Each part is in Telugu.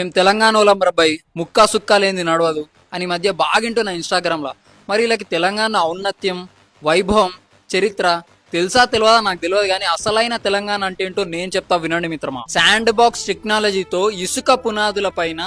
మేము తెలంగాణలో మరబ్బాయి ముక్కా సుక్కా లేనిది నడవదు అని మధ్య బాగింటున్నా ఇన్స్టాగ్రామ్లో. మరి వీళ్ళకి తెలంగాణ ఔన్నత్యం, వైభవం, చరిత్ర తెలుసా తెలియదా నాకు తెలియదు, కానీ అసలైన తెలంగాణ అంటే ఏంటో నేను చెప్తా వినండి మిత్రమా. శాండ్ బాక్స్ టెక్నాలజీతో ఇసుక పునాదుల పైన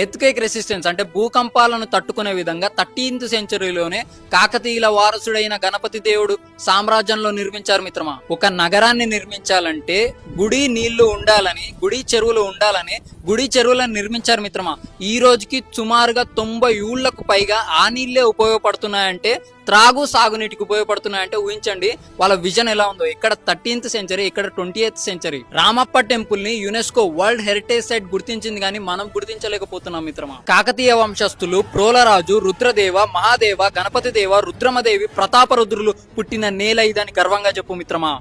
ఎర్త్క్వేక్ రెసిస్టెన్స్ అంటే భూకంపాలను తట్టుకునే విధంగా 13th సెంచరీలోనే కాకతీయుల వారసుడైన గణపతి దేవుడు సామ్రాజ్యంలో నిర్మించారు మిత్రమా. ఒక నగరాన్ని నిర్మించాలంటే గుడి నీళ్లు ఉండాలని, గుడి చెరువులు ఉండాలని గుడి చెరువులను నిర్మించారు మిత్రమా. ఈ రోజుకి సుమారుగా 90 ఏళ్లకు పైగా ఆ నీళ్లే ఉపయోగపడుతున్నాయంటే, త్రాగు సాగునీటికి ఉపయోగపడుతున్నాయంటే ఊహించండి వాళ్ళ విజన్ ఎలా ఉందో. ఇక్కడ 13th సెంచరీ, ఇక్కడ 20th సెంచరీ. రామప్ప టెంపుల్ ని యునెస్కో వరల్డ్ హెరిటేజ్ సైట్ గుర్తించింది, కానీ మనం గుర్తించలేకపోతున్నాం మిత్రమా. కాకతీయ వంశస్థులు ప్రోలరాజు, రుద్రదేవ, మహాదేవ, గణపతి దేవ, రుద్రమదేవి, ప్రతాపరుద్రులు పుట్టిన నేల ఇదని గర్వంగా చెప్పు మిత్రమా.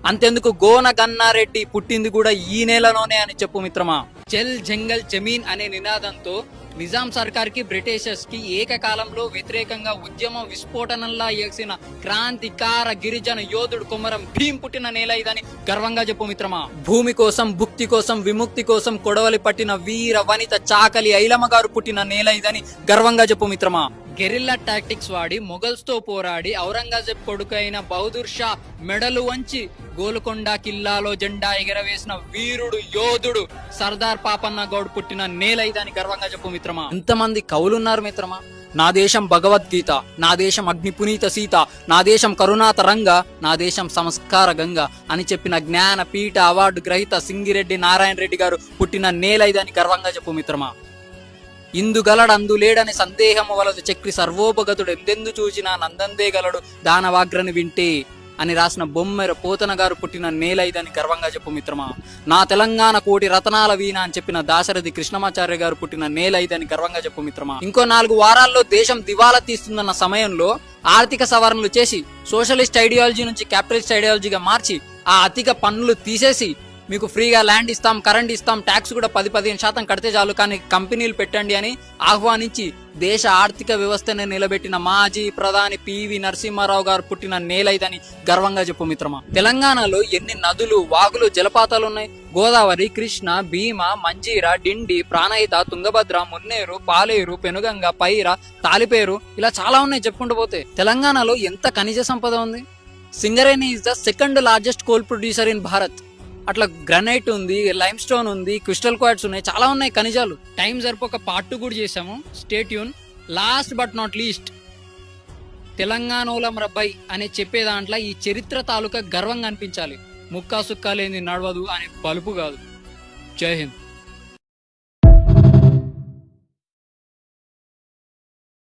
అంతెందుకు గోన గన్నారెడ్డి పుట్టింది కూడా ఈ నేలలోనే అని చెప్పు మిత్రమా. జల్ జంగల్ జమీన్ అనే నినాదంతో నిజాం సర్కార్ కి, బ్రిటిషర్స్ కి ఏకకాలంలో వ్యతిరేకంగా ఉద్యమం విస్ఫోటనంలా ఎగిసిన క్రాంతికార గిరిజన యోధుడు కొమరం భీం పుట్టిన నేల ఇదని గర్వంగా చెప్పు మిత్రమా. భూమి కోసం, భుక్తి కోసం, విముక్తి కోసం కొడవలి పట్టిన వీర వనిత చాకలి ఐలమ్మ గారు పుట్టిన నేల ఇదని గర్వంగా చెప్పు మిత్రమా. గెరిల్లా టాక్టిక్స్ వాడి మొఘల్స్ తో పోరాడి ఔరంగజేబ్ కొడుకైన బహదూర్ షా మెడలు వంచి గోల్కొండ కిల్లాలో జెండా ఎగరవేసిన వీరుడు యోధుడు సర్దార్ పాపన్న గౌడ్ పుట్టిన నేల ఇదని గర్వంగా చెప్పు మిత్రమా. ఎంతమంది కవులున్నారు మిత్రమా. నా దేశం భగవద్గీత, నా దేశం అగ్నిపునీత సీత, నా దేశం కరుణాతరంగ, నా దేశం సంస్కార గంగ అని చెప్పిన జ్ఞాన పీఠ అవార్డు గ్రహీత సింగిరెడ్డి నారాయణ రెడ్డి గారు పుట్టిన నేల ఇదని గర్వంగా చెప్పు మిత్రమా. ఇందుగలడు అందులేడని సందేహము వలదు చక్రి సర్వోపగతుడు ఎందెందు చూచినా నందందే గలడు దానవాగ్రని వింటే అని రాసిన బొమ్మెర పోతన గారు పుట్టిన నేల ఇదని గర్వంగా చెప్పు మిత్రమా. నా తెలంగాణ కోటి రతనాల వీణ అని చెప్పిన దాశరథి కృష్ణమాచార్య గారు పుట్టిన నేల ఇదని గర్వంగా చెప్పు మిత్రమా. ఇంకో 4 వారాల్లో దేశం దివాలా తీస్తుందన్న సమయంలో ఆర్థిక సవరణలు చేసి సోషలిస్ట్ ఐడియాలజీ నుంచి క్యాపిటలిస్ట్ ఐడియాలజీగా మార్చి ఆ అధిక పన్నులు తీసేసి మీకు ఫ్రీగా ల్యాండ్ ఇస్తాం, కరెంట్ ఇస్తాం, ట్యాక్స్ కూడా 10-15% కడితే చాలు, కానీ కంపెనీలు పెట్టండి అని ఆహ్వానించి దేశ ఆర్థిక వ్యవస్థని నిలబెట్టిన మాజీ ప్రధాని పివి నరసింహారావు గారు పుట్టిన నేల ఇదని గర్వంగా చెప్పు మిత్రమా. తెలంగాణలో ఎన్ని నదులు, వాగులు, జలపాతాలు ఉన్నాయి. గోదావరి, కృష్ణ, భీమ, మంజీర, డిండి, ప్రాణహిత, తుంగభద్ర, మున్నేరు, పాలేరు, పెనుగంగ, పైర, తాలిపేరు, ఇలా చాలా ఉన్నాయి చెప్పుకుంటూ పోతే. తెలంగాణలో ఎంత ఖనిజ సంపద ఉంది. Singareni is the 2nd largest coal producer in Bharat. అట్లా గ్రానైట్ ఉంది, లైమ్ స్టోన్ ఉంది, క్రిస్టల్ క్వార్ట్స్ ఉన్నాయి, చాలా ఉన్నాయి ఖనిజాలు. టైం సరిపోక పార్ట్ 2 కూడా చేసాము, stay tune. Last but not least, తెలంగాణలో మరబ్బాయి అనే చెప్పే దాంట్లో ఈ చరిత్ర తాలూకా గర్వంగా అనిపించాలి. ముక్కా సుక్కా లేని నడవదు అనే పలుపు కాదు. జై హింద్.